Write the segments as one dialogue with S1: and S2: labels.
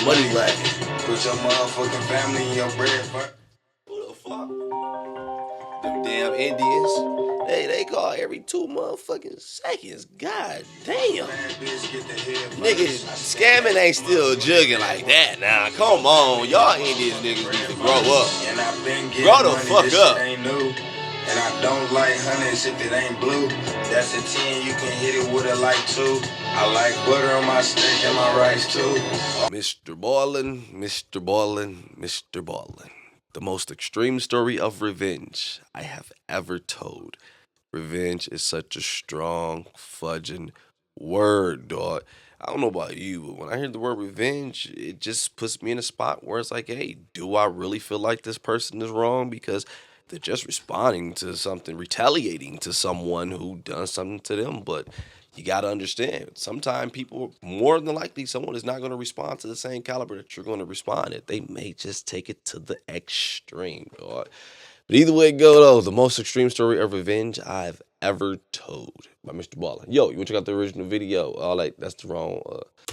S1: money lacking.
S2: Put your motherfucking family in your bread first.
S1: Who the fuck? Them damn Indians. They call every 2 motherfucking seconds. God damn. Nigga, scamming ain't still jugging like that now. Come on. Y'all Indians niggas need to grow up. Grow the fuck up.
S2: And I don't like hundreds if it ain't blue. That's a 10, you can hit it with a like 2. I like butter on my steak and my rice too.
S1: MrBallen, MrBallen, MrBallen. The most extreme story of revenge I have ever told. Revenge is such a strong, fudging word, dog. I don't know about you, but when I hear the word revenge, it just puts me in a spot where it's like, hey, do I really feel like this person is wrong? Because they're just responding to something, retaliating to someone who done something to them. But you got to understand, sometimes people, more than likely, someone is not going to respond to the same caliber that you're going to respond at. They may just take it to the extreme, dog. But either way it go, though, the most extreme story of revenge I've ever told by MrBallen. Yo, you want to check out the original video? All right, that's the wrong.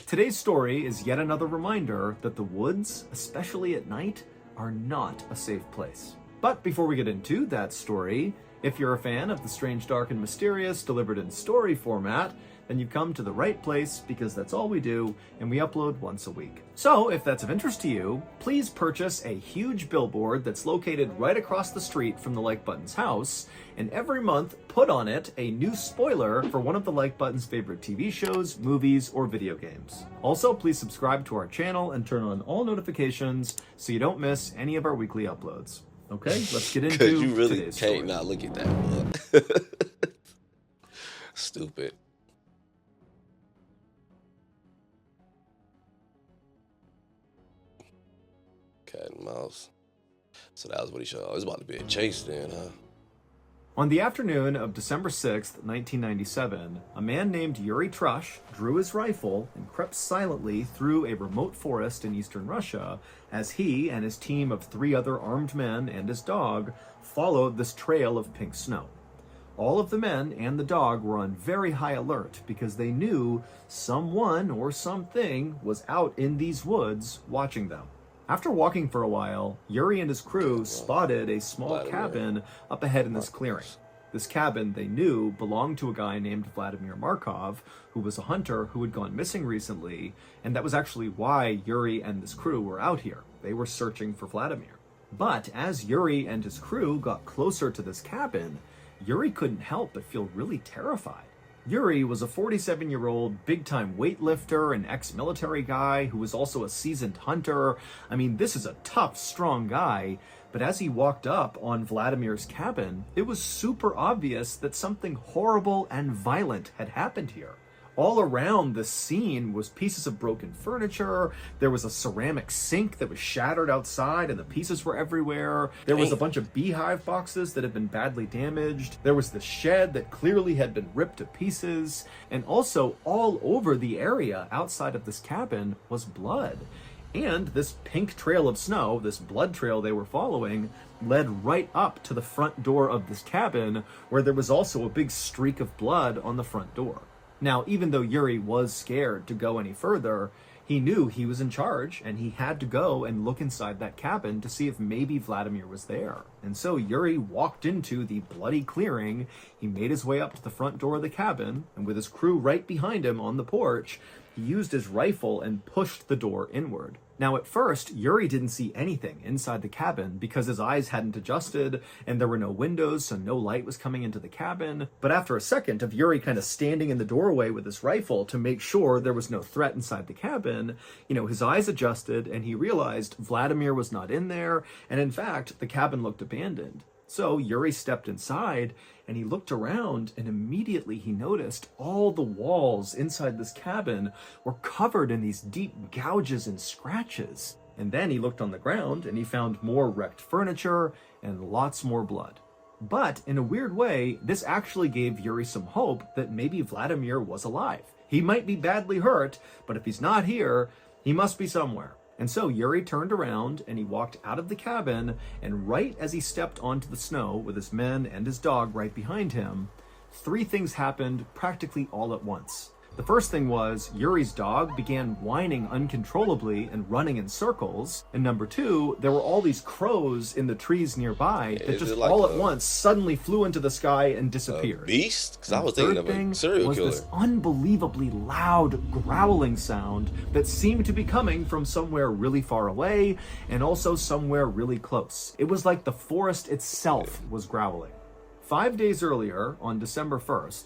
S3: Today's story is yet another reminder that the woods, especially at night, are not a safe place. But before we get into that story, if you're a fan of the strange, dark, and mysterious delivered in story format, then you've come to the right place because that's all we do, and we upload once a week. So if that's of interest to you, please purchase a huge billboard that's located right across the street from the Like Button's house, and every month put on it a new spoiler for one of the Like Button's favorite TV shows, movies, or video games. Also, please subscribe to our channel and turn on all notifications so you don't miss any of our weekly uploads. Okay, let's get into
S1: Because you really
S3: today's
S1: can't
S3: story.
S1: not look at that, boy. Stupid. Cat and mouse. So that was what he showed. It was about to be a chase then, huh?
S3: On the afternoon of December 6th, 1997, a man named Yuri Trush drew his rifle and crept silently through a remote forest in eastern Russia as he and his team of 3 other armed men and his dog followed this trail of pink snow. All of the men and the dog were on very high alert because they knew someone or something was out in these woods watching them. After walking for a while, Yuri and his crew spotted a small cabin up ahead in this clearing. This cabin, they knew, belonged to a guy named Vladimir Markov, who was a hunter who had gone missing recently, and that was actually why Yuri and this crew were out here. They were searching for Vladimir. But as Yuri and his crew got closer to this cabin, Yuri couldn't help but feel really terrified. Yuri was a 47-year-old big-time weightlifter, an ex-military guy who was also a seasoned hunter. I mean, this is a tough, strong guy. But as he walked up on Vladimir's cabin, it was super obvious that something horrible and violent had happened here. All around the scene was pieces of broken furniture. There was a ceramic sink that was shattered outside and the pieces were everywhere. There was a bunch of beehive boxes that had been badly damaged. There was the shed that clearly had been ripped to pieces. And also all over the area outside of this cabin was blood. And this pink trail of snow, this blood trail they were following, led right up to the front door of this cabin, where there was also a big streak of blood on the front door. Now, even though Yuri was scared to go any further, he knew he was in charge and he had to go and look inside that cabin to see if maybe Vladimir was there. And so Yuri walked into the bloody clearing. He made his way up to the front door of the cabin, and with his crew right behind him on the porch, he used his rifle and pushed the door inward. Now, at first, Yuri didn't see anything inside the cabin because his eyes hadn't adjusted and there were no windows, so no light was coming into the cabin. But after a second of Yuri kind of standing in the doorway with his rifle to make sure there was no threat inside the cabin, his eyes adjusted and he realized Vladimir was not in there. And in fact, the cabin looked abandoned. So Yuri stepped inside and he looked around, and immediately he noticed all the walls inside this cabin were covered in these deep gouges and scratches. And then he looked on the ground and he found more wrecked furniture and lots more blood. But in a weird way, this actually gave Yuri some hope that maybe Vladimir was alive. He might be badly hurt, but if he's not here, he must be somewhere. And so Yuri turned around and he walked out of the cabin, and right as he stepped onto the snow with his men and his dog right behind him, 3 things happened practically all at once. The first thing was Yuri's dog began whining uncontrollably and running in circles. And number two, there were all these crows in the trees nearby that just
S1: like
S3: all at once suddenly flew into the sky and disappeared.
S1: Beast? Because I was thinking of a serial
S3: was
S1: killer.
S3: This unbelievably loud growling sound that seemed to be coming from somewhere really far away and also somewhere really close. It was like the forest itself was growling. 5 days earlier, on December 1st,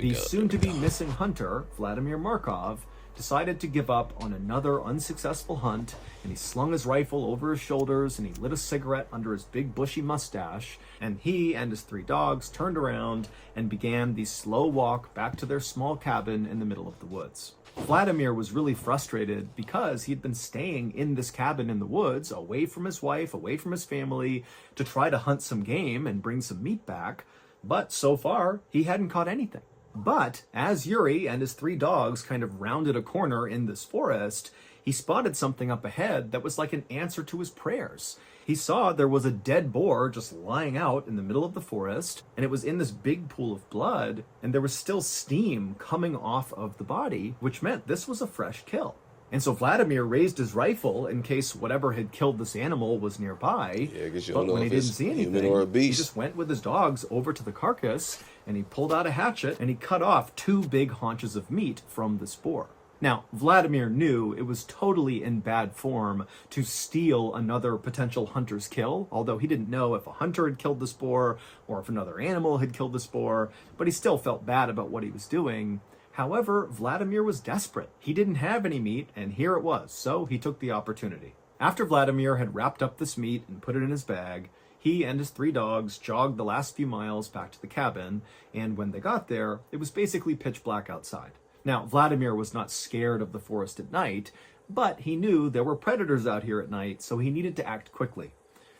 S3: the soon-to-be missing hunter, Vladimir Markov, decided to give up on another unsuccessful hunt, and he slung his rifle over his shoulders and he lit a cigarette under his big bushy mustache, and he and his 3 dogs turned around and began the slow walk back to their small cabin in the middle of the woods. Vladimir was really frustrated because he'd been staying in this cabin in the woods, away from his wife, away from his family, to try to hunt some game and bring some meat back, but so far, he hadn't caught anything. But as Yuri and his 3 dogs kind of rounded a corner in this forest, he spotted something up ahead that was like an answer to his prayers. He saw there was a dead boar just lying out in the middle of the forest, and it was in this big pool of blood, and there was still steam coming off of the body, which meant this was a fresh kill. And so Vladimir raised his rifle in case whatever had killed this animal was nearby.
S1: Yeah, because you
S3: but
S1: don't know
S3: when
S1: if
S3: he
S1: it's
S3: didn't see
S1: human
S3: anything,
S1: or a
S3: he
S1: beast.
S3: just went with his dogs over to the carcass, and he pulled out a hatchet, and he cut off 2 big haunches of meat from this boar. Now, Vladimir knew it was totally in bad form to steal another potential hunter's kill, although he didn't know if a hunter had killed this boar or if another animal had killed this boar, but he still felt bad about what he was doing. However, Vladimir was desperate. He didn't have any meat, and here it was, so he took the opportunity. After Vladimir had wrapped up this meat and put it in his bag, he and his 3 dogs jogged the last few miles back to the cabin, and when they got there, it was basically pitch black outside. Now, Vladimir was not scared of the forest at night, but he knew there were predators out here at night, so he needed to act quickly.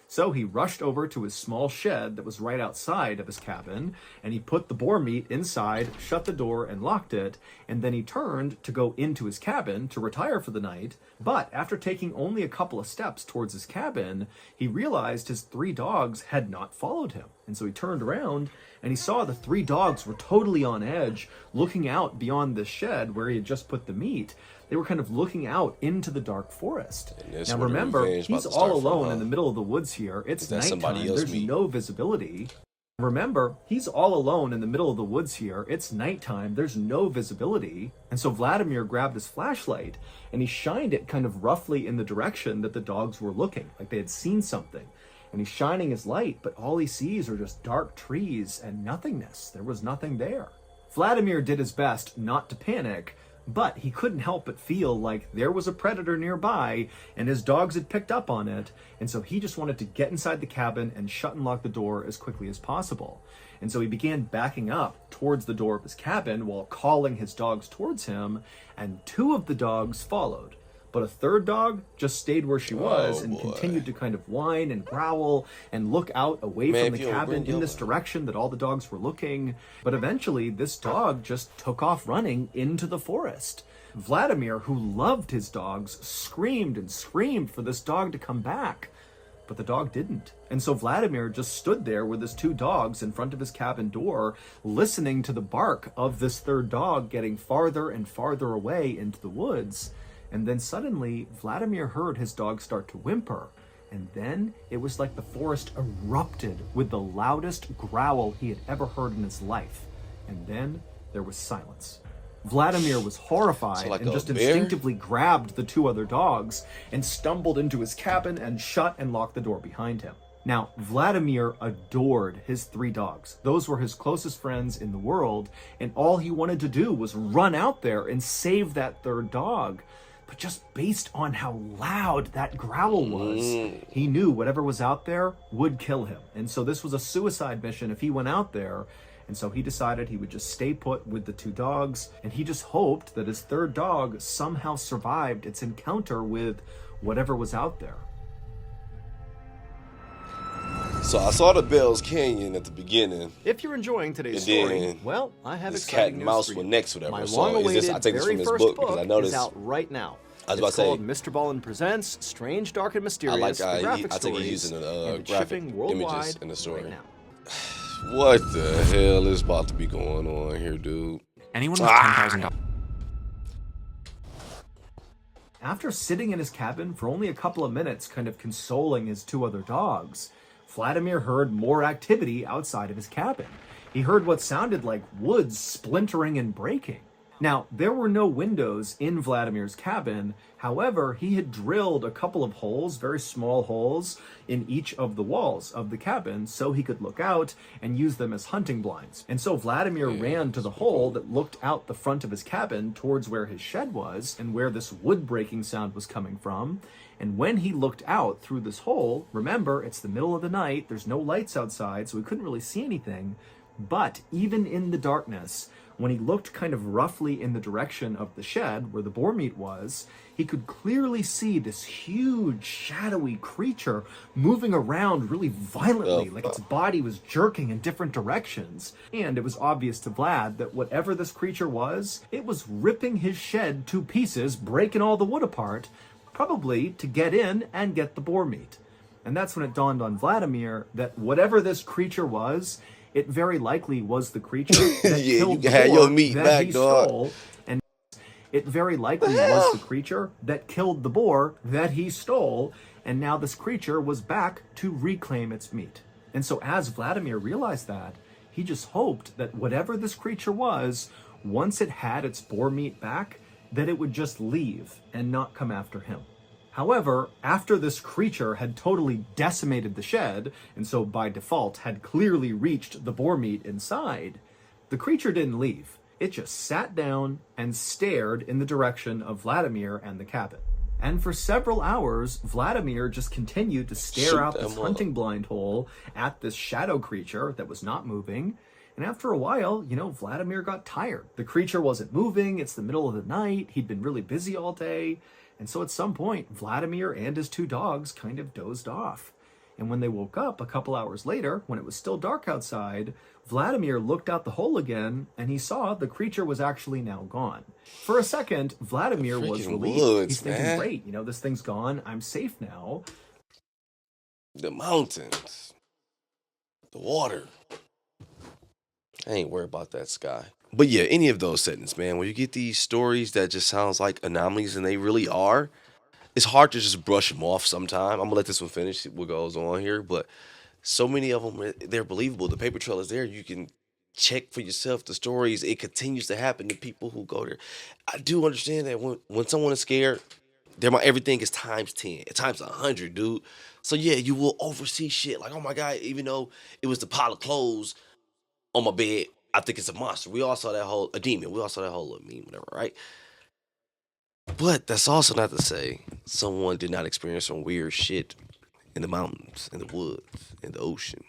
S3: So he rushed over to his small shed that was right outside of his cabin, and he put the boar meat inside, shut the door, and locked it, and then he turned to go into his cabin to retire for the night, but after taking only a couple of steps towards his cabin, he realized his 3 dogs had not followed him. And so he turned around, and he saw the 3 dogs were totally on edge, looking out beyond the shed where he had just put the meat. They were kind of looking out into the dark forest. Now remember, he's all alone in the middle of the woods here. It's nighttime, there's no visibility. Remember, he's all alone in the middle of the woods here. It's nighttime, there's no visibility. And so Vladimir grabbed his flashlight and he shined it kind of roughly in the direction that the dogs were looking, like they had seen something. And he's shining his light, but all he sees are just dark trees and nothingness. There was nothing there. Vladimir did his best not to panic, but he couldn't help but feel like there was a predator nearby and his dogs had picked up on it, and so he just wanted to get inside the cabin and shut and lock the door as quickly as possible. And so he began backing up towards the door of his cabin while calling his dogs towards him, and 2 of the dogs followed. But a 3rd dog just stayed where she was and continued to kind of whine and growl and look out away from the cabin in this direction that all the dogs were looking. But eventually, this dog just took off running into the forest. Vladimir, who loved his dogs, screamed and screamed for this dog to come back. But the dog didn't. And so Vladimir just stood there with his 2 dogs in front of his cabin door, listening to the bark of this 3rd dog getting farther and farther away into the woods. And then suddenly, Vladimir heard his dog start to whimper. And then it was like the forest erupted with the loudest growl he had ever heard in his life. And then there was silence. Vladimir was horrified and just instinctively grabbed the 2 other dogs and stumbled into his cabin and shut and locked the door behind him. Now, Vladimir adored his 3 dogs. Those were his closest friends in the world, and all he wanted to do was run out there and save that 3rd dog. But just based on how loud that growl was, he knew whatever was out there would kill him. And so this was a suicide mission if he went out there. And so he decided he would just stay put with the 2 dogs. And he just hoped that his 3rd dog somehow survived its encounter with whatever was out there.
S1: So I saw the Bell's Canyon at the beginning.
S3: If you're enjoying today's
S1: And
S3: story,
S1: then
S3: well, I have
S1: this
S3: exciting
S1: cat and
S3: news
S1: mouse
S3: for
S1: were
S3: you.
S1: next, whatever.
S3: My
S1: So is this,
S3: long-awaited
S1: I take this
S3: very
S1: from his
S3: first
S1: book because I noticed.
S3: is out right now.
S1: I was
S3: It's
S1: about to
S3: called MrBallen Presents Strange, Dark, and
S1: I
S3: Mysterious,
S1: like
S3: the graphic
S1: I think
S3: stories,
S1: he's using the
S3: and it's
S1: graphic
S3: shipping worldwide
S1: images in the story.
S3: right now.
S1: What the hell is about to be going on here, dude?
S4: Anyone with $10,000.
S3: After sitting in his cabin for only a couple of minutes, kind of consoling his two other dogs, Vladimir heard more activity outside of his cabin. He heard what sounded like wood splintering and breaking. Now, there were no windows in Vladimir's cabin. However, he had drilled a couple of holes, very small holes, in each of the walls of the cabin so he could look out and use them as hunting blinds. And so Vladimir ran to the hole that looked out the front of his cabin towards where his shed was and where this wood breaking sound was coming from. And when he looked out through this hole, remember, it's the middle of the night, there's no lights outside, so he couldn't really see anything. But even in the darkness, when he looked kind of roughly in the direction of the shed where the boar meat was, he could clearly see this huge, shadowy creature moving around really violently, like its body was jerking in different directions. And it was obvious to Vlad that whatever this creature was, it was ripping his shed to pieces, breaking all the wood apart, probably to get in and get the boar meat. And that's when it dawned on Vladimir that whatever this creature was, it very likely was the creature that killed the boar that he stole. And it very likely was the creature that killed the boar that he stole. And now this creature was back to reclaim its meat. And so as Vladimir realized that, he just hoped that whatever this creature was, once it had its boar meat back, that it would just leave and not come after him. However, after this creature had totally decimated the shed, and so by default had clearly reached the boar meat inside, the creature didn't leave. It just sat down and stared in the direction of Vladimir and the cabin. And for several hours, Vladimir just continued to stare out this hunting blind hole at this shadow creature that was not moving. And after a while, Vladimir got tired. The creature wasn't moving. It's the middle of the night. He'd been really busy all day. And so at some point, Vladimir and his two dogs kind of dozed off. And when they woke up a couple hours later, when it was still dark outside, Vladimir looked out the hole again, and he saw the creature was actually now gone. For a second, Vladimir was relieved. He's thinking, great, this thing's gone. I'm safe now.
S1: The mountains. The water. I ain't worried about that sky. But yeah, any of those settings, man, where you get these stories that just sounds like anomalies, and they really are, it's hard to just brush them off sometime. I'm going to let this one finish, what goes on here. But so many of them, they're believable. The paper trail is there. You can check for yourself the stories. It continues to happen to people who go there. I do understand that when someone is scared, everything is times 10, times 100, dude. So yeah, you will oversee shit. Like, oh my God, even though it was the pile of clothes on my bed, I think it's a monster. We all saw a demon. We all saw that whole little meme, whatever, right? But that's also not to say someone did not experience some weird shit in the mountains, in the woods, in the ocean.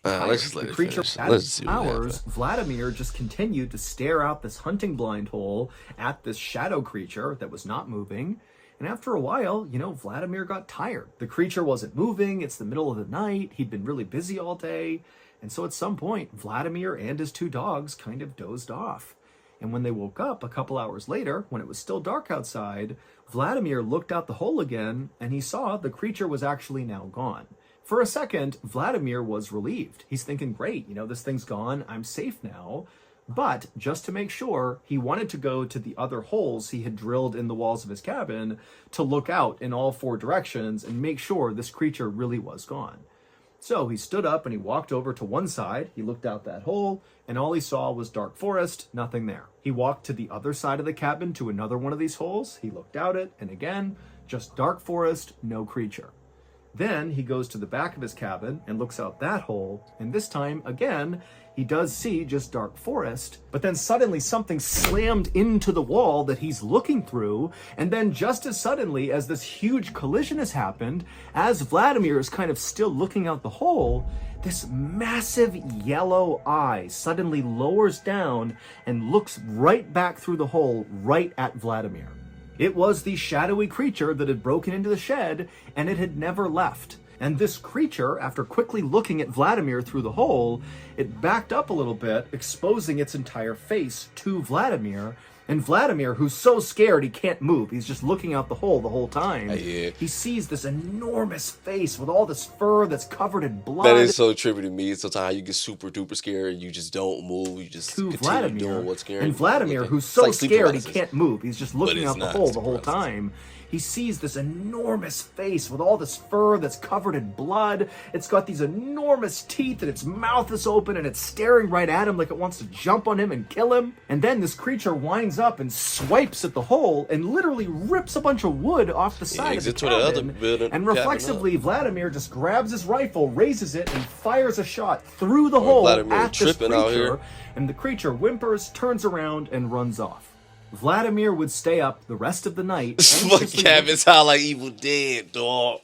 S1: Let's just let it finish. Let's see what happens.
S3: Vladimir just continued to stare out this hunting blind hole at this shadow creature that was not moving. And after a while, Vladimir got tired. The creature wasn't moving. It's the middle of the night. He'd been really busy all day. And so at some point, Vladimir and his two dogs kind of dozed off. And when they woke up a couple hours later, when it was still dark outside, Vladimir looked out the hole again, and he saw the creature was actually now gone. For a second, Vladimir was relieved. He's thinking, great, this thing's gone. I'm safe now. But just to make sure, he wanted to go to the other holes he had drilled in the walls of his cabin to look out in all four directions and make sure this creature really was gone. So he stood up and he walked over to one side. He looked out that hole, and all he saw was dark forest, nothing there. He walked to the other side of the cabin to another one of these holes. He looked out it, and again, just dark forest, no creature. Then he goes to the back of his cabin and looks out that hole, and this time, again, he does see just dark forest, but then suddenly something slammed into the wall that he's looking through, and then just as suddenly as this huge collision has happened, as Vladimir is kind of still looking out the hole, this massive yellow eye suddenly lowers down and looks right back through the hole right at Vladimir. It was the shadowy creature that had broken into the shed, and it had never left. And this creature, after quickly looking at Vladimir through the hole, it backed up a little bit, exposing its entire face to Vladimir, And Vladimir, who's so scared he can't move, he's just looking out the hole the whole time.
S1: Yeah.
S3: He sees this enormous face with all this fur that's covered in blood.
S1: That is so trippy to me. Sometimes you get super duper scared and you just don't move. You just
S3: to
S1: continue
S3: Vladimir.
S1: doing what's scaring
S3: And
S1: you.
S3: Vladimir, who's
S1: It's
S3: so
S1: like sleep
S3: scared he
S1: paralysis.
S3: can't move, he's just looking
S1: it's
S3: out the
S1: not
S3: hole
S1: sleep
S3: the whole
S1: paralysis.
S3: time. He sees this enormous face with all this fur that's covered in blood. It's got these enormous teeth and its mouth is open and it's staring right at him like it wants to jump on him and kill him. And then this creature winds up and swipes at the hole and literally rips a bunch of wood off the side of the
S1: exit to the other
S3: cabin.
S1: building,
S3: And
S1: cabin
S3: reflexively, Vladimir just grabs his rifle, raises it, and fires a shot through the hole
S1: Vladimir
S3: at this
S1: tripping out here.
S3: creature. And the creature whimpers, turns around, and runs off. Vladimir would stay up the rest of the night.
S1: Fuck cabin sound like Evil Dead, dog.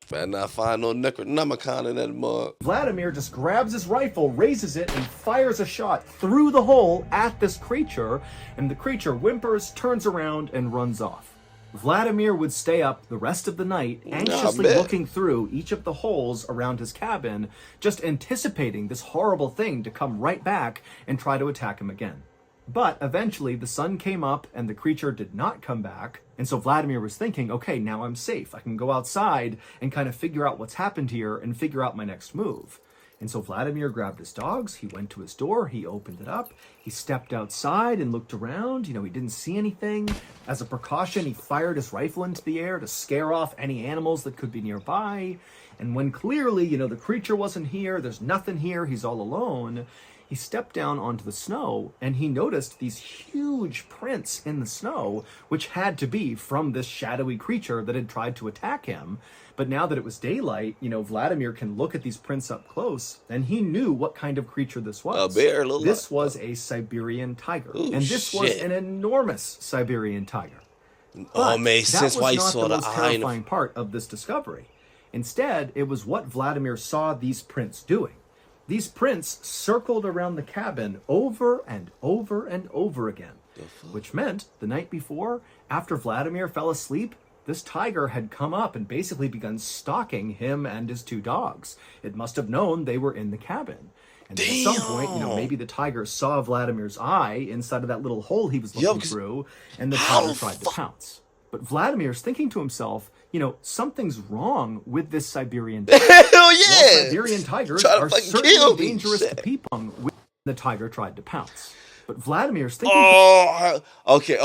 S1: Better not find no Necronomicon in that mug.
S3: Vladimir just grabs his rifle, raises it, and fires a shot through the hole at this creature. And the creature whimpers, turns around, and runs off. Vladimir would stay up the rest of the night, anxiously
S1: bet.
S3: looking through each of the holes around his cabin, just anticipating this horrible thing to come right back and try to attack him again. But eventually the sun came up and the creature did not come back. And so Vladimir was thinking, okay, now I'm safe. I can go outside and kind of figure out what's happened here and figure out my next move. And so Vladimir grabbed his dogs. He went to his door. He opened it up. He stepped outside and looked around. He didn't see anything. As a precaution, he fired his rifle into the air to scare off any animals that could be nearby. And when clearly, the creature wasn't here, there's nothing here, he's all alone, he stepped down onto the snow and he noticed these huge prints in the snow, which had to be from this shadowy creature that had tried to attack him. But now that it was daylight, Vladimir can look at these prints up close, and he knew what kind of creature this was.
S1: A bear, little
S3: This was a Siberian tiger.
S1: Ooh,
S3: and this was
S1: shit.
S3: an enormous Siberian tiger.
S1: Oh,
S3: But
S1: makes sense
S3: that
S1: why
S3: was
S1: you
S3: not
S1: saw
S3: the
S1: the
S3: most
S1: eye.
S3: terrifying part of this discovery. Instead, it was what Vladimir saw these prints doing. These prints circled around the cabin over and over and over again, which meant the night before, after Vladimir fell asleep, this tiger had come up and basically begun stalking him and his two dogs. It must have known they were in the cabin. And then at some point, maybe the tiger saw Vladimir's eye inside of that little hole he was looking through, and the tiger tried to pounce. But Vladimir's thinking to himself, something's wrong with this Siberian tiger.
S1: Hell
S3: While
S1: yeah!
S3: Siberian tigers
S1: Try to
S3: are
S1: fucking
S3: certainly
S1: kill me,
S3: dangerous
S1: shit.
S3: to people when the tiger tried to pounce. But Vladimir's thinking
S1: Okay.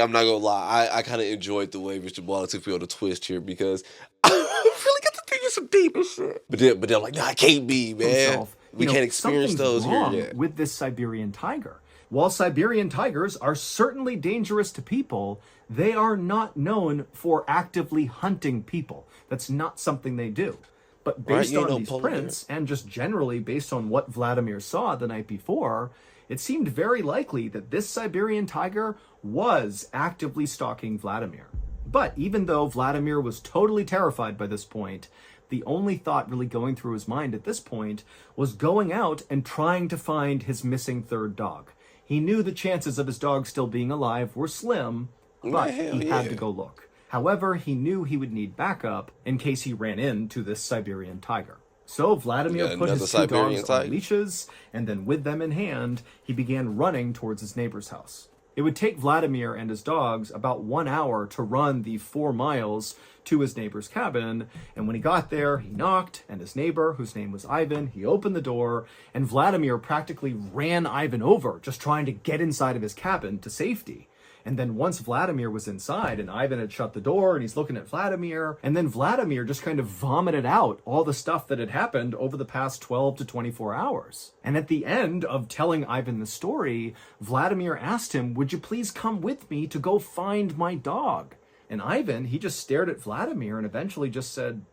S1: I'm not gonna lie. I kind of enjoyed the way MrBallen took me on a twist here because I really got to think of some deeper shit. But they're like, nah, it can't be,
S3: to
S1: man.
S3: himself,
S1: We can't experience
S3: something's
S1: those here
S3: wrong
S1: yet.
S3: with this Siberian tiger. While Siberian tigers are certainly dangerous to people, they are not known for actively hunting people. That's not something they do. But based
S1: you
S3: on
S1: know
S3: these
S1: polar
S3: prints, and just generally based on what Vladimir saw the night before, it seemed very likely that this Siberian tiger was actively stalking Vladimir. But even though Vladimir was totally terrified by this point, the only thought really going through his mind at this point was going out and trying to find his missing third dog. He knew the chances of his dog still being alive were slim, but he had to go look. However, he knew he would need backup in case he ran into this Siberian tiger. So Vladimir put his two dogs on leashes, and then with them in hand, he began running towards his neighbor's house. It would take Vladimir and his dogs about 1 hour to run the 4 miles to his neighbor's cabin, and when he got there, he knocked, and his neighbor, whose name was Ivan, he opened the door, and Vladimir practically ran Ivan over, just trying to get inside of his cabin to safety. And then once Vladimir was inside and Ivan had shut the door and he's looking at Vladimir, and then Vladimir just kind of vomited out all the stuff that had happened over the past 12 to 24 hours. And at the end of telling Ivan the story, Vladimir asked him, "Would you please come with me to go find my dog?" And Ivan, he just stared at Vladimir and eventually just said,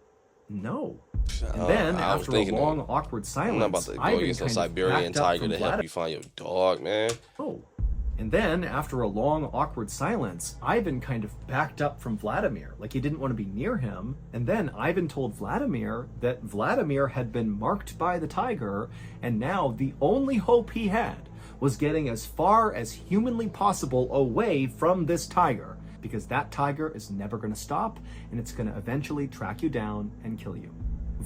S3: "No." And then, after a long, awkward silence,
S1: I'm not about to go
S3: Ivan
S1: against a
S3: kind of
S1: Siberian
S3: backed up
S1: tiger
S3: from
S1: to help you find your dog, man.
S3: Oh. And then, after a long, awkward silence, Ivan kind of backed up from Vladimir, like he didn't want to be near him. And then Ivan told Vladimir that Vladimir had been marked by the tiger, and now the only hope he had was getting as far as humanly possible away from this tiger, because that tiger is never going to stop, and it's going to eventually track you down and kill you.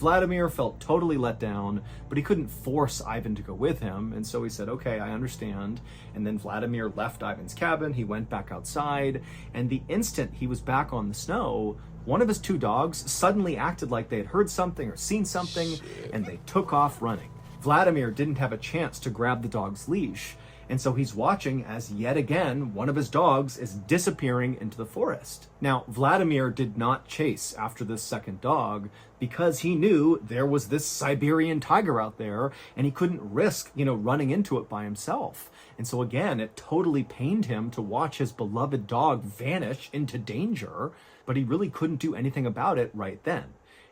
S3: Vladimir felt totally let down, but he couldn't force Ivan to go with him, and so he said, okay, I understand. And then Vladimir left Ivan's cabin, he went back outside, and the instant he was back on the snow, one of his two dogs suddenly acted like they had heard something or seen something, and they took off running. Vladimir didn't have a chance to grab the dog's leash, and so he's watching as yet again one of his dogs is disappearing into the forest. Now, Vladimir did not chase after this second dog because he knew there was this Siberian tiger out there and he couldn't risk, running into it by himself. And so again, it totally pained him to watch his beloved dog vanish into danger, but he really couldn't do anything about it right then.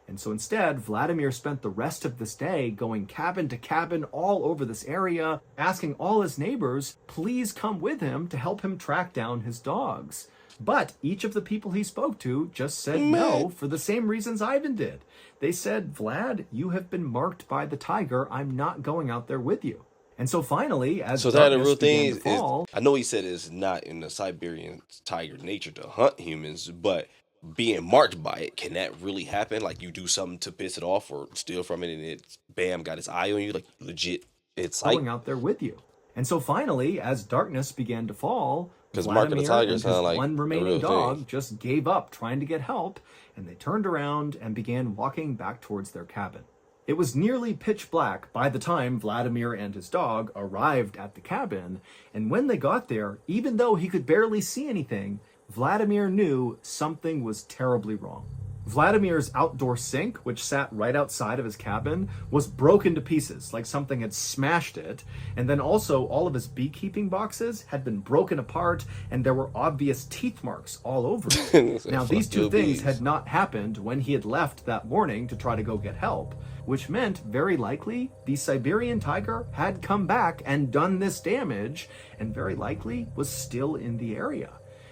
S3: And so instead, Vladimir spent the rest of this day going cabin to cabin all over this area, asking all his neighbors, please come with him to help him track down his dogs. But each of the people he spoke to just said no for the same reasons Ivan did. They said, Vlad, you have been marked by the tiger. I'm not going out there with you. And so finally, as darkness began to fall,
S1: I know he said it's not in the Siberian tiger nature to hunt humans, but being marked by it, can that really happen? Like you do something to piss it off or steal from it and it's bam, got its eye on you, like legit, it's
S3: going out there with you. And so finally, as darkness began to fall,
S1: because marking the tiger
S3: and his
S1: sound like
S3: one remaining dog
S1: thing.
S3: Just gave up trying to get help, and they turned around and began walking back towards their cabin. It was nearly pitch black by the time Vladimir and his dog arrived at the cabin, and when they got there, even though he could barely see anything, Vladimir knew something was terribly wrong. Vladimir's outdoor sink, which sat right outside of his cabin, was broken to pieces, like something had smashed it. And then also all of his beekeeping boxes had been broken apart, and there were obvious teeth marks all over it. Now, these two things had not happened when he had left that morning to try to go get help, which meant, very likely, the Siberian tiger had come back and done this damage, and very likely was still in the area.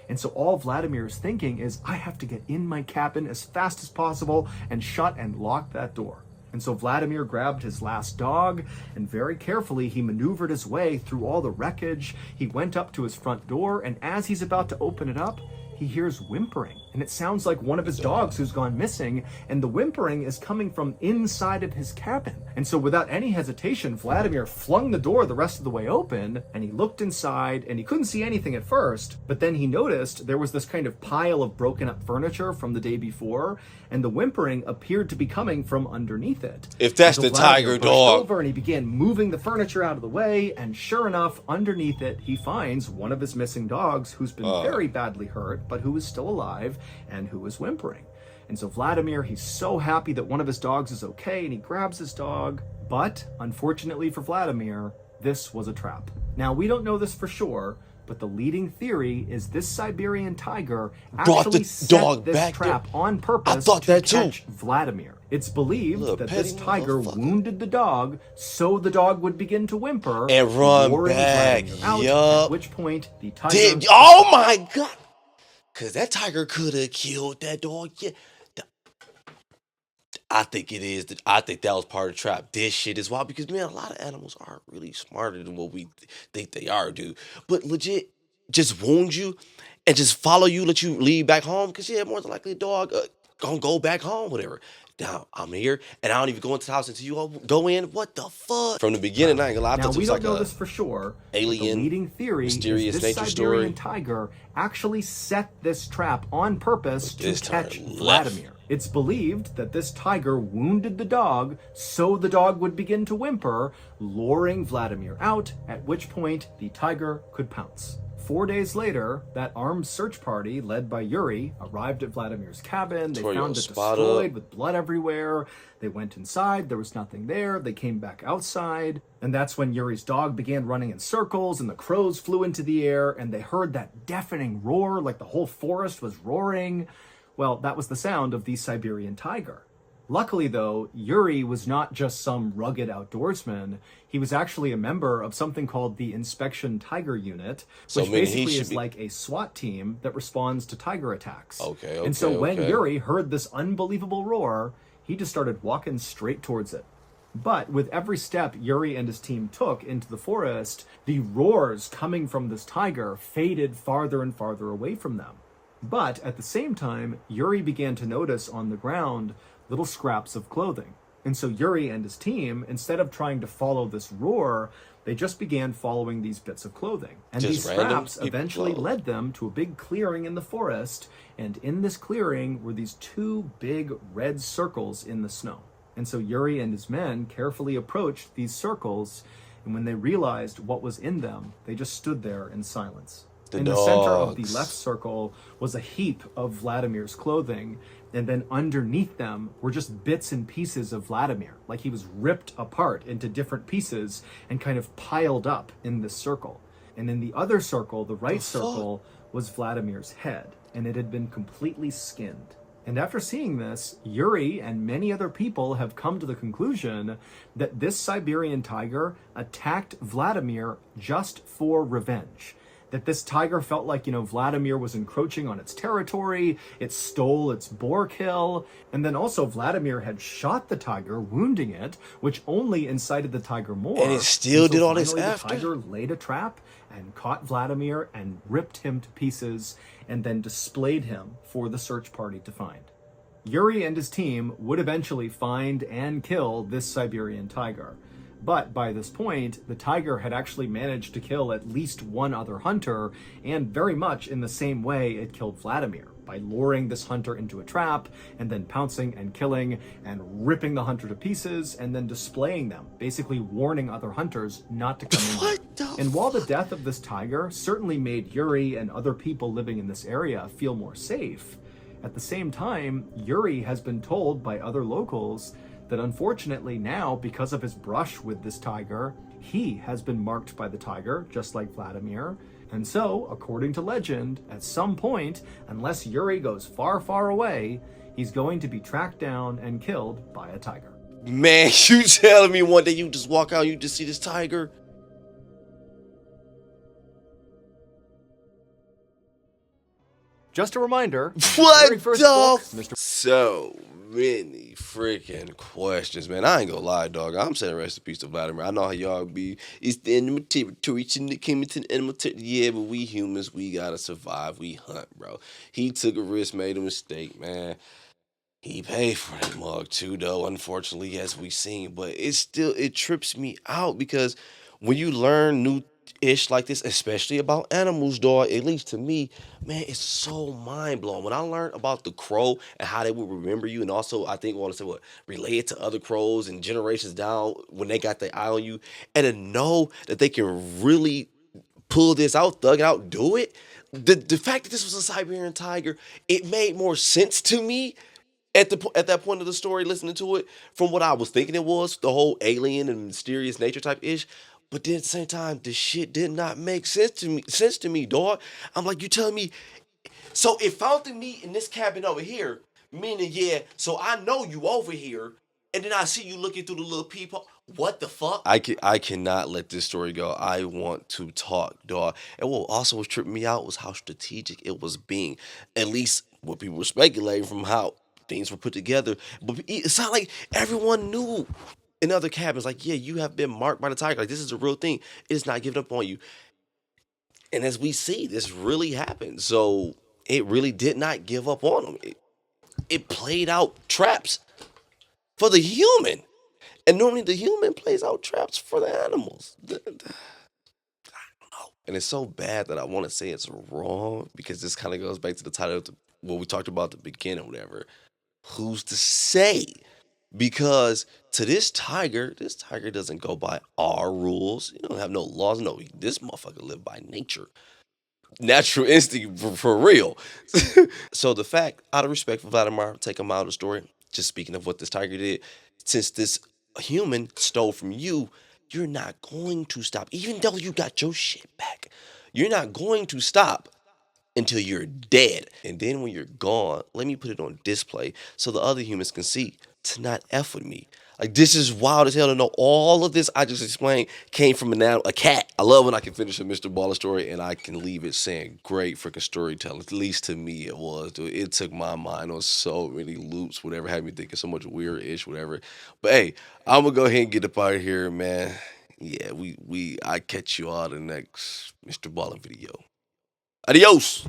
S3: And so all Vladimir is thinking is, I have to get in my cabin as fast as possible and shut and lock that door. And so Vladimir grabbed his last dog, and very carefully he maneuvered his way through all the wreckage. He went up to his front door, and as he's about to open it up, he hears whimpering, and it sounds like one of his dogs who's gone missing, and the whimpering is coming from inside of his cabin. And so without any hesitation, Vladimir flung the door the rest of the way open, and he looked inside, and he couldn't see anything at first, but then he noticed there was this kind of pile of broken up furniture from the day before, and the whimpering appeared to be coming from underneath it.
S1: If that's the tiger dog.
S3: Over, and he began moving the furniture out of the way, and sure enough, underneath it, he finds one of his missing dogs who's been very badly hurt, but who is still alive and who is whimpering. And so Vladimir, he's so happy that one of his dogs is okay, and he grabs his dog. But unfortunately for Vladimir, this was a trap. Now, we don't know this for sure, but the leading theory is this Siberian tiger actually set this trap on purpose to catch Vladimir. It's believed that this tiger wounded the dog so the dog would begin to whimper
S1: and run back.
S3: At which point the tiger...
S1: Oh my God! Because that tiger could have killed that dog. Yeah. I think it is. I think that was part of the trap. This shit is wild because, man, a lot of animals are really smarter than what we think they are, dude. But legit, just wound you and just follow you, let you leave back home. Because, yeah, more than likely, the dog gonna go back home, whatever. Now, I'm here, and I don't even go into the house until you all go in. What the fuck? From the beginning, I ain't gonna lie.
S3: Now, we don't know this for sure.
S1: Alien,
S3: the leading theory
S1: mysterious
S3: is this
S1: nature
S3: Siberian
S1: story.
S3: tiger actually set this trap on purpose to catch Vladimir. It's believed that this tiger wounded the dog so the dog would begin to whimper, luring Vladimir out, at which point the tiger could pounce. 4 days later, that armed search party led by Yuri arrived at Vladimir's cabin. They found it destroyed with blood everywhere. They went inside. There was nothing there. They came back outside. And that's when Yuri's dog began running in circles and the crows flew into the air and they heard that deafening roar like the whole forest was roaring. Well, that was the sound of the Siberian tiger. Luckily, though, Yuri was not just some rugged outdoorsman. He was actually a member of something called the Inspection Tiger Unit, which basically is like a SWAT team that responds to tiger attacks. And so when Yuri heard this unbelievable roar, he just started walking straight towards it. But with every step Yuri and his team took into the forest, the roars coming from this tiger faded farther and farther away from them. But at the same time, Yuri began to notice on the ground little scraps of clothing. And so Yuri and his team, instead of trying to follow this roar, they just began following these bits of clothing. And
S1: Just
S3: these
S1: random
S3: scraps
S1: people
S3: eventually
S1: clothes.
S3: led them to a big clearing in the forest. And in this clearing were these two big red circles in the snow. And so Yuri and his men carefully approached these circles. And when they realized what was in them, they just stood there in silence.
S1: The
S3: In the center of the
S1: dogs.
S3: left circle was a heap of Vladimir's clothing, and then underneath them were just bits and pieces of Vladimir, like he was ripped apart into different pieces and kind of piled up in this circle. And in the other circle, the right circle, was Vladimir's head, and it had been completely skinned. And after seeing this, Yuri and many other people have come to the conclusion that this Siberian tiger attacked Vladimir just for revenge. That this tiger felt like, Vladimir was encroaching on its territory, it stole its boar kill, and then also Vladimir had shot the tiger, wounding it, which only incited the tiger more.
S1: And it still did all this
S3: finally
S1: after?
S3: The tiger laid a trap and caught Vladimir and ripped him to pieces and then displayed him for the search party to find. Yuri and his team would eventually find and kill this Siberian tiger. But by this point, the tiger had actually managed to kill at least one other hunter, and very much in the same way it killed Vladimir, by luring this hunter into a trap, and then pouncing and killing, and ripping the hunter to pieces, and then displaying them, basically warning other hunters not to come in. And while the death of this tiger certainly made Yuri and other people living in this area feel more safe, at the same time, Yuri has been told by other locals that unfortunately now, because of his brush with this tiger, he has been marked by the tiger, just like Vladimir. And so, according to legend, at some point, unless Yuri goes far, far away, he's going to be tracked down and killed by a tiger.
S1: Man, you telling me one day you just walk out, you just see this tiger?
S3: Just a reminder,
S1: What
S3: very first
S1: the
S3: book, Mr.
S1: So many freaking questions, man. I ain't gonna lie, dog. I'm saying rest in peace to Vladimir. I know how y'all be. It's the animal territory. It came into the animal territory. Yeah, but we humans, we gotta survive. We hunt, bro. He took a risk, made a mistake, man. He paid for that mug too, though, unfortunately, as we seen. But it trips me out because when you learn new ish like this, especially about animals, dog, at least to me, man, it's so mind blowing. When I learned about the crow and how they would remember you, and also I think I want to say what relay it to other crows and generations down when they got their eye on you, and to know that they can really pull this out, thug it out, do it. The fact that this was a Siberian tiger, it made more sense to me at that point of the story, listening to it, from what I was thinking it was, the whole alien and mysterious nature type ish. But then at the same time, the shit did not make sense to me, dog. I'm like, you telling me, so it found the meat in this cabin over here, meaning, yeah, so I know you over here, and then I see you looking through the little peephole. What the fuck? I cannot let this story go. I want to talk, dog. And what also was tripping me out was how strategic it was being. At least what people were speculating from how things were put together. But it's not like everyone knew in other cabins, like, yeah, you have been marked by the tiger. Like, this is a real thing. It's not giving up on you. And as we see, this really happened. So it really did not give up on them. It played out traps for the human. And normally the human plays out traps for the animals. I don't know. And it's so bad that I want to say it's wrong because this kind of goes back to the title of what we talked about at the beginning, whatever. Who's to say? Because to this tiger doesn't go by our rules. You don't have no laws. No, this motherfucker live by nature. Natural instinct for real. So the fact, out of respect for Vladimir, take him out of the story. Just speaking of what this tiger did, since this human stole from you, you're not going to stop. Even though you got your shit back, you're not going to stop until you're dead. And then when you're gone, let me put it on display so the other humans can see to not F with me. Like, this is wild as hell to know all of this I just explained came from a cat. I love when I can finish a MrBallen story and I can leave it saying great freaking storytelling. At least to me it was, dude. It took my mind on so many loops, whatever, had me thinking so much weird-ish, whatever. But hey, I'm gonna go ahead and get up out of here, man. Yeah, I catch you all in the next MrBallen video. Adios.